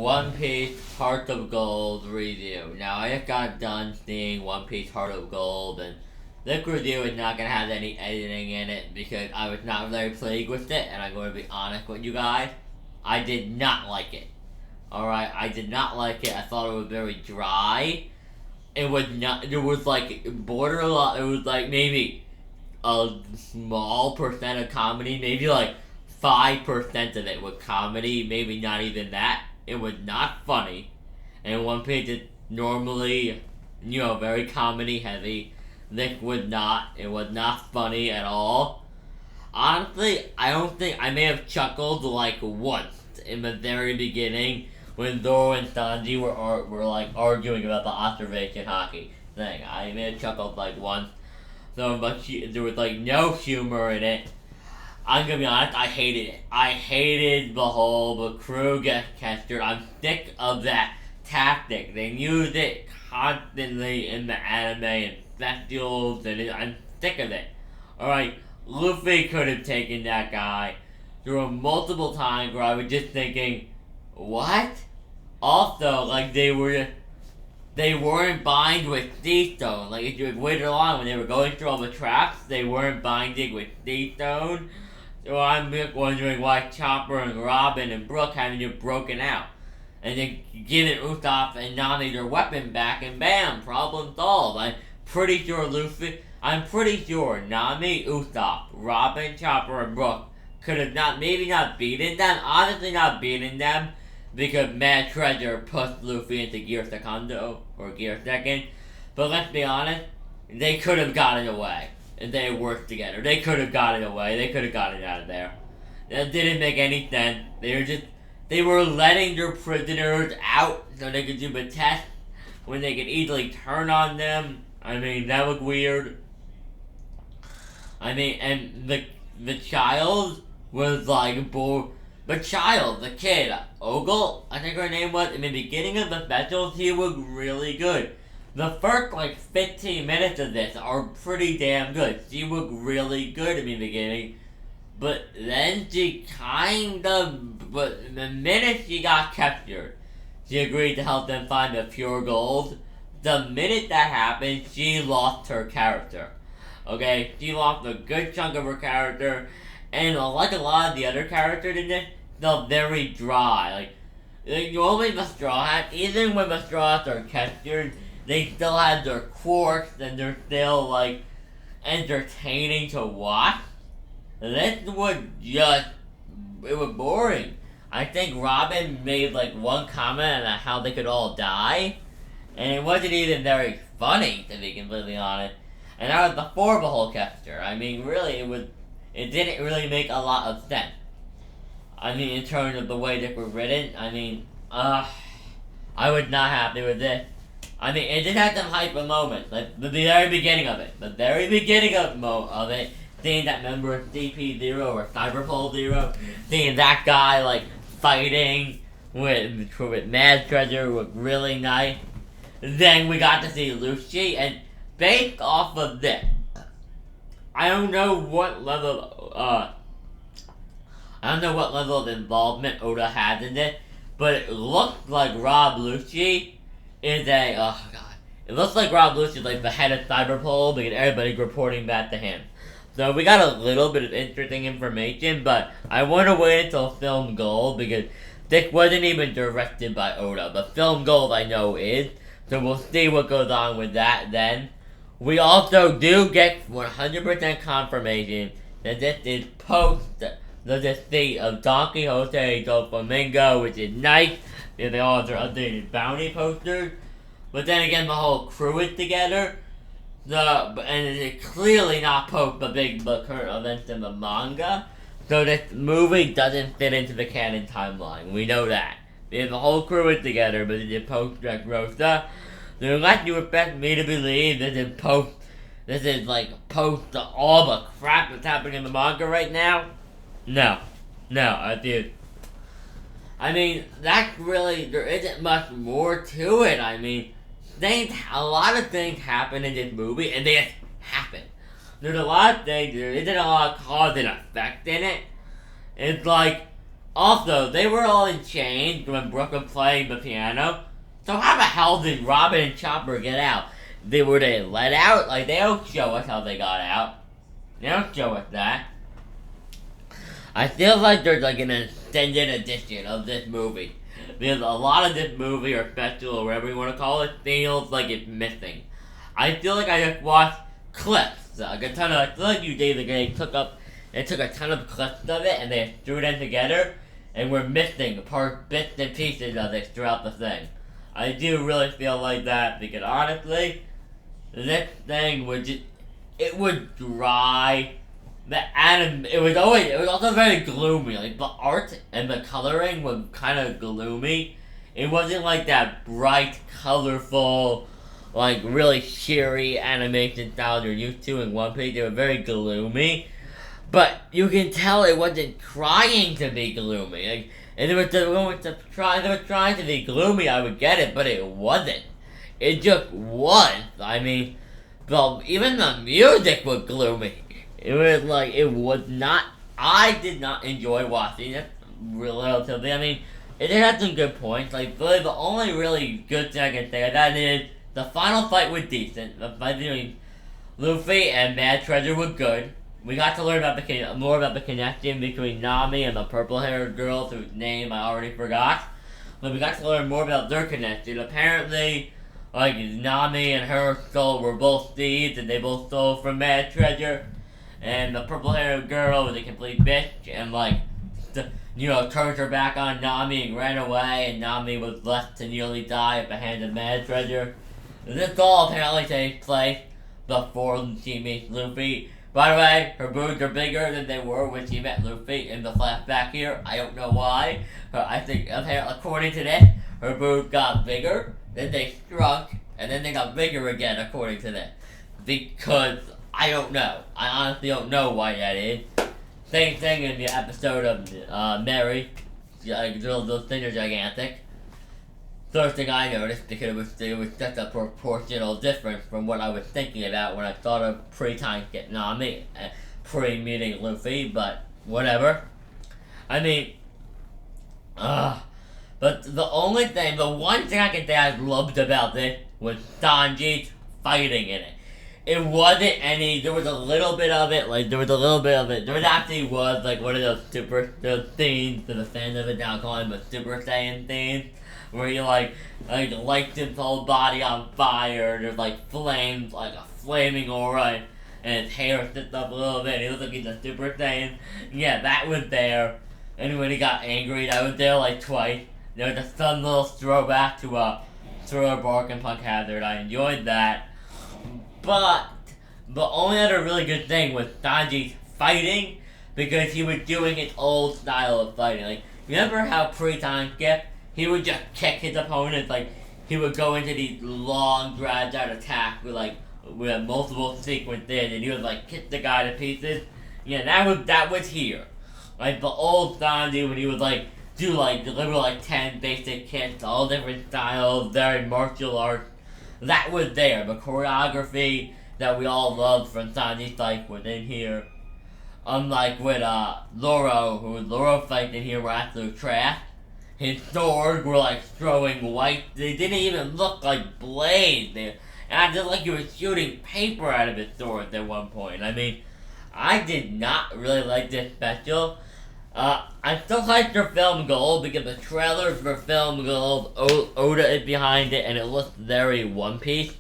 One Piece Heart of Gold review. Now, I just got done seeing One Piece Heart of Gold, and this review is not going to have any editing in it because I was not very pleased with it, and I'm going to be honest with you guys. I did not like it. Alright, I did not like it. I thought it was very dry. It was not, it was like borderline, it was like maybe a small percent of comedy, maybe like 5% of it was comedy, maybe not even that. It was not funny. And One Piece is normally, very comedy heavy. This was not. It was not funny at all. Honestly, I don't think, I may have chuckled like once in the very beginning when Zoro and Sanji were like arguing about the observation hockey thing. I may have chuckled like once. So much, there was like no humor in it. I'm gonna be honest, I hated it. I hated the crew gets captured. I'm sick of that tactic. They use it constantly in the anime and festivals, and I'm sick of it. Alright, Luffy could have taken that guy. There were multiple times where I was just thinking, what? Also, like, they weren't bind with Sea Stone. Like, if you waited along when they were going through all the traps, they weren't binding with Sea Stone. So I'm wondering why Chopper and Robin and Brook haven't just broken out. And then giving Usopp and Nami their weapon back, and bam, problem solved. I'm pretty sure Nami, Usopp, Robin, Chopper, and Brook could have maybe not beaten them, honestly not beaten them, because Mad Treasure pushed Luffy into Gear Secondo, or Gear Second. But let's be honest, they could have gotten away. And they worked together. They could have gotten away. They could have gotten out of there. That didn't make any sense. They were letting their prisoners out so they could do the test when they could easily turn on them. I mean, that was weird. I mean, and the child was like the kid, Ogle, I think her name was, in the beginning of the specials, he was really good. The first, 15 minutes of this are pretty damn good. She was really good in the beginning. But then but the minute she got captured, she agreed to help them find the pure gold. The minute that happened, she lost her character. Okay? She lost a good chunk of her character. And like a lot of the other characters in this, they're very dry. Normally the Straw Hats, even when the Straw Hats are captured, they still have their quirks and they're still entertaining to watch. This was it was boring. I think Robin made one comment on how they could all die, and it wasn't even very funny, to be completely honest. And that was before the whole capture. I mean, really, it didn't really make a lot of sense. I mean, in terms of the way they were written, I was not happy with this. I mean, it did have some hyper moments, like the very beginning of it. The very beginning of it, seeing that member of CP0 or Cyberpole Zero, seeing that guy, fighting with Mad Treasure was really nice. Then we got to see Lucy, and based off of this, I don't know what level of involvement Oda had in this, but it looked like Rob Lucci is it looks like Rob Lucci is the head of Cyberpole because everybody's reporting back to him. So we got a little bit of interesting information, but I want to wait until Film Gold because this wasn't even directed by Oda, but Film Gold I know is, so we'll see what goes on with that then. We also do get 100% confirmation that this is post the defeat of Don Quixote and Doflamingo, which is nice. They all have their updated bounty posters. But then again, the whole crew is together. And it's clearly not post the big current events in the manga. So this movie doesn't fit into the canon timeline. We know that. Because the whole crew is together, but it is post Dressrosa. So unless you expect me to believe this is post all the crap that's happening in the manga right now, no, I refuse. I mean, there isn't much more to it. I mean, a lot of things happen in this movie, and they just happen. There's a lot of things, there isn't a lot of cause and effect in it. It's Also, they were all in chains when Brooke was playing the piano. So how the hell did Robin and Chopper get out? Were they let out? Like, they don't show us how they got out. They don't show us that. I feel like there's like an extended edition of this movie. Because a lot of this movie or special or whatever you want to call it feels like it's missing. I feel like I just watched clips. Like a ton of, I feel like you days ago they took a ton of clips of it and they threw them together and we're missing bits and pieces of it throughout the thing. I do really feel like that because honestly, this thing would just, it would dry. It was also very gloomy. Like the art and the coloring was kind of gloomy. It wasn't like that bright, colorful, like really cheery animation style you're used to in One Piece. They were very gloomy, but you can tell it wasn't trying to be gloomy. Like, and they were trying to be gloomy. I would get it, but it wasn't. It just was. I mean, well, even the music was gloomy. It was like, it was not, I did not enjoy watching it, relatively. I mean, it did have some good points. Like, really, the only really good thing I can say of that is the final fight was decent. The fight between Luffy and Mad Treasure was good. We got to learn about more about the connection between Nami and the purple-haired girl whose name I already forgot. But we got to learn more about their connection. Apparently, like, Nami and her soul were both thieves, and they both stole from Mad Treasure. And the purple-haired girl was a complete bitch, and like, turned her back on Nami and ran away, and Nami was left to nearly die at the hands of Mad Treasure. This all apparently takes place before she meets Luffy. By the way, her boobs are bigger than they were when she met Luffy in the flashback here. I don't know why. I think, apparently, according to this, her boobs got bigger, then they shrunk, and then they got bigger again, according to this. Because I don't know. I honestly don't know why that is. Same thing in the episode of Mary. Those things are gigantic. First thing I noticed, because it was just a proportional difference from what I was thinking about when I thought of pre-time get Nami, pre-meeting Luffy, but whatever. I mean, but the one thing I can say I loved about this was Sanji's fighting in it. It wasn't there was a little bit of it, there actually was, like, one of those themes for the fans of it now calling them Super Saiyan themes, where he, lights his whole body on fire, and there's, like, flames, like a flaming aura, and his hair sits up a little bit, and he looks like he's a Super Saiyan. Yeah, that was there, and when he got angry, that was there, like, twice. There was a fun little throwback to, Thriller Bark and Punk Hazard. I enjoyed that. But the only other really good thing was Sanji's fighting, because he was doing his old style of fighting. Like, remember how pre-time skip, he would just kick his opponents, like, he would go into these long, dragged-out attacks with multiple sequences, and he would, like, kick the guy to pieces. Yeah, that was here. Like, the old Sanji, when he would, like, deliver, like, 10 basic kicks, all different styles, very martial arts. That was there. The choreography that we all loved from Sanji's fight was in here. Unlike with Zoro fights in here were absolute trash. His swords were like throwing white. They didn't even look like blades. They acted like he was shooting paper out of his swords at one point. I mean, I did not really like this special. I still like their film gold because the trailers for film gold, Oda is behind it and it looks very One Piece.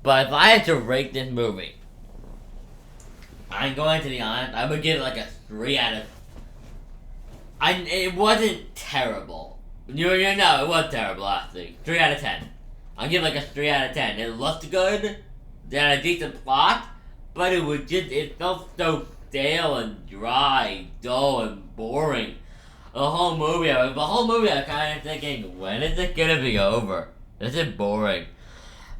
But if I had to rate this movie, I'm going to be honest, I would give it like a 3 out of... It wasn't terrible. No, it was terrible actually. 3 out of 10. I'll give it like a 3 out of 10. It looked good, they had a decent plot, but it felt so stale and dry, dull and boring. The whole movie I was kind of thinking, when is it gonna be over? This is boring.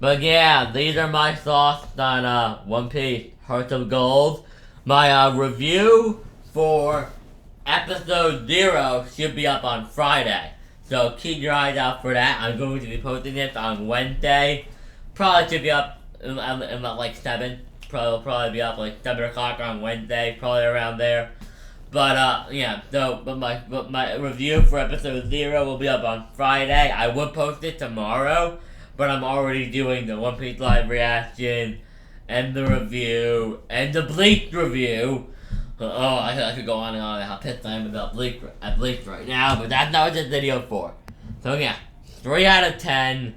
But yeah, these are my thoughts on One Piece Hearts of Gold. My review for episode 0 should be up on Friday. So keep your eyes out for that. I'm going to be posting this on Wednesday. Probably should be up in like 7. Probably be up like 7 o'clock on Wednesday, probably around there. But yeah. So, but my review for episode 0 will be up on Friday. I would post it tomorrow, but I'm already doing the One Piece live reaction, and the review, and the Bleach review. Oh, I could go on and on how pissed I am about Bleach right now, but that's not what this video for. So yeah, 3 out of 10.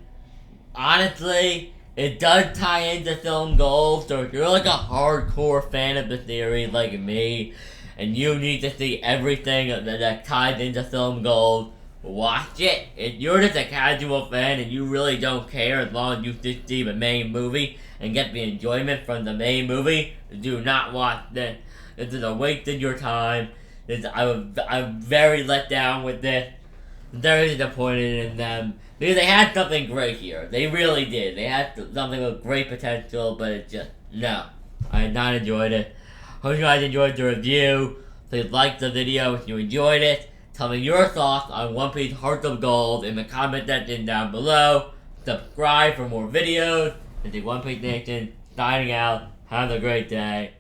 Honestly, it does tie into Film Gold, so if you're like a hardcore fan of the series like me, and you need to see everything that ties into Film Gold, watch it. If you're just a casual fan and you really don't care as long as you just see the main movie and get the enjoyment from the main movie, do not watch this. This is a waste of your time. I'm very let down with this. Very disappointed in them. Because they had something great here. They really did. They had something with great potential, but it just, no. I had not enjoyed it. Hope you guys enjoyed the review. Please like the video if you enjoyed it. Tell me your thoughts on One Piece Heart of Gold in the comment section down below. Subscribe for more videos. This is One Piece Nation signing out. Have a great day.